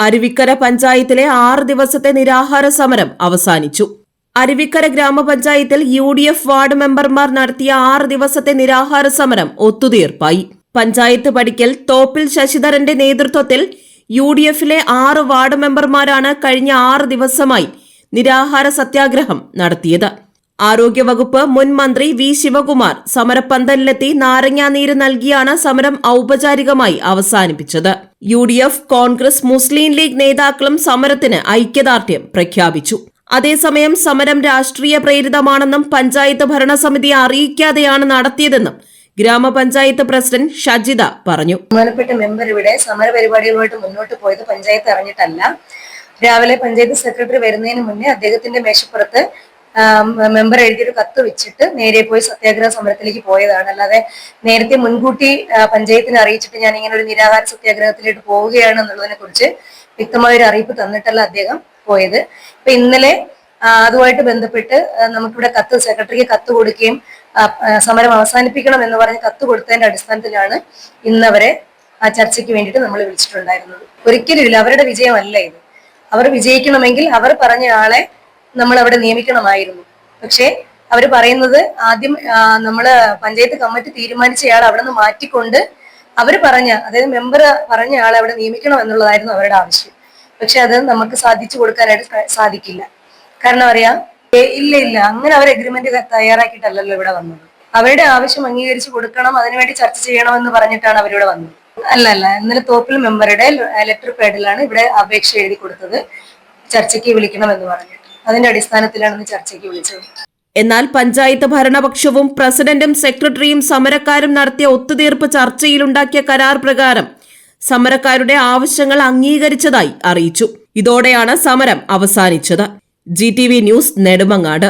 അരുവിക്കര പഞ്ചായത്തിലെ 6 ദിവസത്തെ നിരാഹാര സമരം അവസാനിച്ചു. അരുവിക്കര ഗ്രാമപഞ്ചായത്തിൽ UDF വാർഡ് മെമ്പർമാർ നടത്തിയ 6 ദിവസത്തെ നിരാഹാര സമരം ഒത്തുതീർപ്പായി. പഞ്ചായത്ത് പടിക്കൽ തോപ്പിൽ ശശിധരന്റെ നേതൃത്വത്തിൽ UDFിലെ 6 വാർഡ് മെമ്പർമാരാണ് കഴിഞ്ഞ 6 ദിവസമായി നിരാഹാര സത്യാഗ്രഹം നടത്തിയത്. ആരോഗ്യവകുപ്പ് മുൻ മന്ത്രി V ശിവകുമാർ സമരപ്പന്തലിലെത്തി നാരങ്ങാനീര് നൽകിയാണ് സമരം ഔപചാരികമായി അവസാനിപ്പിച്ചത്. UDF, കോൺഗ്രസ്, മുസ്ലിം ലീഗ് നേതാക്കളും സമരത്തിന് ഐക്യദാർഢ്യം പ്രഖ്യാപിച്ചു. അതേസമയം സമരം രാഷ്ട്രീയ പ്രേരിതമാണെന്നും പഞ്ചായത്ത് ഭരണസമിതിയെ അറിയിക്കാതെയാണ് നടത്തിയതെന്നും ഗ്രാമപഞ്ചായത്ത് പ്രസിഡന്റ് ഷജിത പറഞ്ഞു. ബഹുമാനപ്പെട്ട മെമ്പർ ഇവിടെ സമര പരിപാടികളുമായിട്ട് മുന്നോട്ട് പോയത് പഞ്ചായത്ത് അറിഞ്ഞിട്ടല്ല. രാവിലെ പഞ്ചായത്ത് സെക്രട്ടറി വരുന്നതിന് മുന്നേ അദ്ദേഹത്തിന്റെ മേശപ്പുറത്ത് മെമ്പർ എഴുതിയൊരു കത്ത് വെച്ചിട്ട് നേരെ പോയി സത്യാഗ്രഹ സമരത്തിലേക്ക് പോയതാണ്. അല്ലാതെ നേരത്തെ മുൻകൂട്ടി പഞ്ചായത്തിനെ അറിയിച്ചിട്ട് ഞാൻ ഇങ്ങനെ ഒരു നിരാഹാര സത്യാഗ്രഹത്തിലേക്ക് പോവുകയാണ് എന്നുള്ളതിനെ കുറിച്ച് വ്യക്തമായ ഒരു അറിയിപ്പ് തന്നിട്ടല്ല അദ്ദേഹം പോയത്. ഇപ്പൊ ഇന്നലെ അതുമായിട്ട് ബന്ധപ്പെട്ട് നമുക്കിവിടെ സെക്രട്ടറിക്ക് കത്ത് കൊടുക്കുകയും സമരം അവസാനിപ്പിക്കണം എന്ന് പറഞ്ഞ് കത്ത് കൊടുത്തതിന്റെ അടിസ്ഥാനത്തിലാണ് ഇന്നവരെ ആ ചർച്ചയ്ക്ക് വേണ്ടിയിട്ട് നമ്മൾ വിളിച്ചിട്ടുണ്ടായിരുന്നത്. ഒരിക്കലുമില്ല, അവരുടെ വിജയമല്ല ഇത്. അവർ വിജയിക്കണമെങ്കിൽ അവർ പറഞ്ഞ ആളെ നമ്മൾ അവിടെ നിയമിക്കണമായിരുന്നു. പക്ഷെ അവർ പറയുന്നത് ആദ്യം നമ്മള് പഞ്ചായത്ത് കമ്മിറ്റി തീരുമാനിച്ചയാൾ അവിടെ നിന്ന് മാറ്റിക്കൊണ്ട് അതായത് മെമ്പർ പറഞ്ഞ ആളെ അവിടെ നിയമിക്കണം എന്നുള്ളതായിരുന്നു അവരുടെ ആവശ്യം. പക്ഷെ അത് നമുക്ക് സാധിച്ചു കൊടുക്കാനായിട്ട് സാധിക്കില്ല. കാരണം അറിയാം, ഇല്ല അങ്ങനെ അവർ എഗ്രിമെന്റ് തയ്യാറാക്കിയിട്ടല്ലല്ലോ ഇവിടെ വന്നത്. അവരുടെ ആവശ്യം അംഗീകരിച്ചു കൊടുക്കണം, അതിനുവേണ്ടി ചർച്ച ചെയ്യണമെന്ന് പറഞ്ഞിട്ടാണ് അവരിവിടെ വന്നത്. അല്ല, ഇന്നലെ തോപ്പിൽ മെമ്പറുടെ ലെറ്റർ പാഡിലാണ് ഇവിടെ അപേക്ഷ എഴുതി കൊടുത്തത് ചർച്ചയ്ക്ക് വിളിക്കണം എന്ന് പറഞ്ഞിട്ട്. അതിന്റെ അടിസ്ഥാനത്തിലാണ് ചർച്ചയ്ക്ക് വിളിച്ചത്. എന്നാൽ പഞ്ചായത്ത് ഭരണപക്ഷവും പ്രസിഡന്റും സെക്രട്ടറിയും സമരക്കാരും നടത്തിയ ഒത്തുതീർപ്പ് ചർച്ചയിലുണ്ടാക്കിയ കരാർ പ്രകാരം സമരക്കാരുടെ ആവശ്യങ്ങൾ അംഗീകരിച്ചതായി അറിയിച്ചു. ഇതോടെയാണ് സമരം അവസാനിച്ചത്. GTV news, Nedumangad.